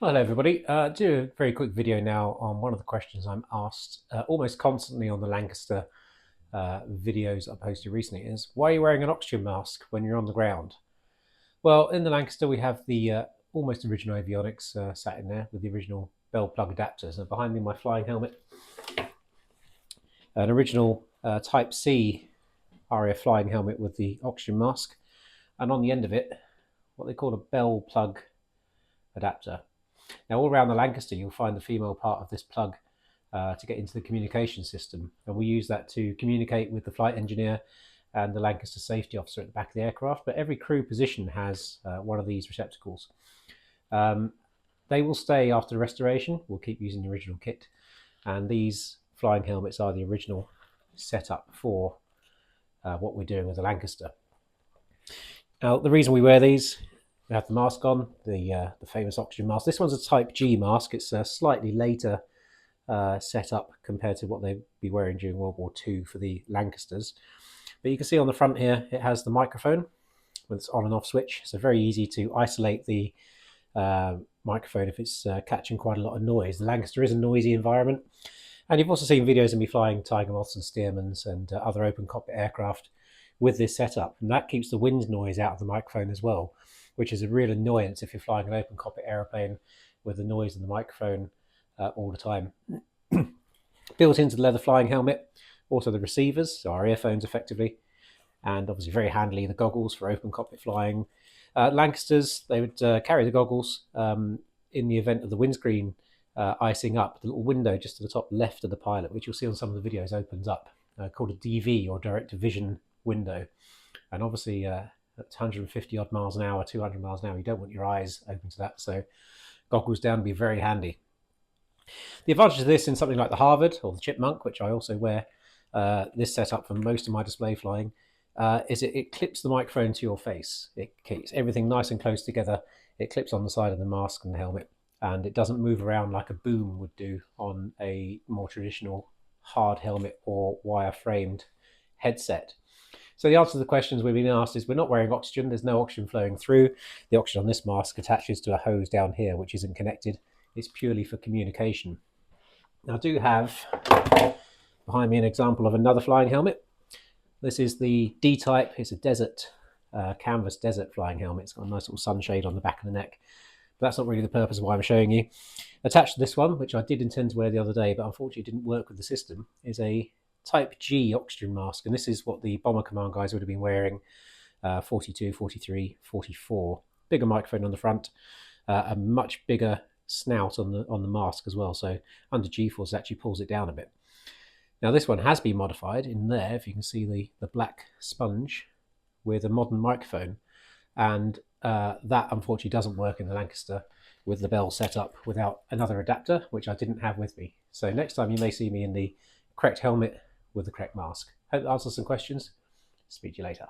Hello everybody, do a very quick video now on one of the questions I'm asked almost constantly on the Lancaster videos I posted recently is, why are you wearing an oxygen mask when you're on the ground? Well, in the Lancaster we have the almost original avionics sat in there with the original bell plug adapters, and behind me my flying helmet, an original Type C RAF flying helmet with the oxygen mask, and on the end of it what they call a bell plug adapter. Now, all around the Lancaster, you'll find the female part of this plug to get into the communication system. And we use that to communicate with the flight engineer and the Lancaster safety officer at the back of the aircraft. But every crew position has one of these receptacles. They will stay after the restoration. We'll keep using the original kit. And these flying helmets are the original setup for what we're doing with the Lancaster. Now, the reason we wear these, we have the mask on, the famous oxygen mask. This one's a Type G mask. It's a slightly later setup compared to what they'd be wearing during World War II for the Lancasters. But you can see on the front here, it has the microphone with its on and off switch. So very easy to isolate the microphone if it's catching quite a lot of noise. The Lancaster is a noisy environment. And you've also seen videos of me flying Tiger Moths and Stearmans and other open cockpit aircraft with this setup. And that keeps the wind noise out of the microphone as well, which is a real annoyance if you're flying an open cockpit aeroplane with the noise in the microphone all the time. Built into the leather flying helmet, also the receivers, so our earphones effectively, and obviously very handily the goggles for open cockpit flying. Lancasters, they would carry the goggles in the event of the windscreen icing up. The little window just to the top left of the pilot, which you'll see on some of the videos, opens up, called a DV or direct vision window. And obviously at 150 odd miles an hour, 200 miles an hour, you don't want your eyes open to that, so goggles down would be very handy. The advantage of this in something like the Harvard or the Chipmunk, which I also wear this setup for most of my display flying, is it clips the microphone to your face. It keeps everything nice and close together. It clips on the side of the mask and the helmet, and it doesn't move around like a boom would do on a more traditional hard helmet or wire framed headset. So the answer to the questions we've been asked is, we're not wearing oxygen. There's no oxygen flowing through. The oxygen on this mask attaches to a hose down here, which isn't connected. It's purely for communication. Now, I do have behind me an example of another flying helmet. This is the D-Type. It's a desert, canvas desert flying helmet. It's got a nice little sunshade on the back of the neck. But that's not really the purpose of why I'm showing you. Attached to this one, which I did intend to wear the other day, but unfortunately didn't work with the system, is a Type G oxygen mask, and this is what the Bomber Command guys would have been wearing 42, 43, 44. Bigger microphone on the front, a much bigger snout on the mask as well, so under G-force actually pulls it down a bit. Now this one has been modified in there, if you can see the black sponge with a modern microphone, and that unfortunately doesn't work in the Lancaster with the Bell setup without another adapter, which I didn't have with me. So next time you may see me in the correct helmet with the correct mask. Hope that answers some questions. Speak to you later.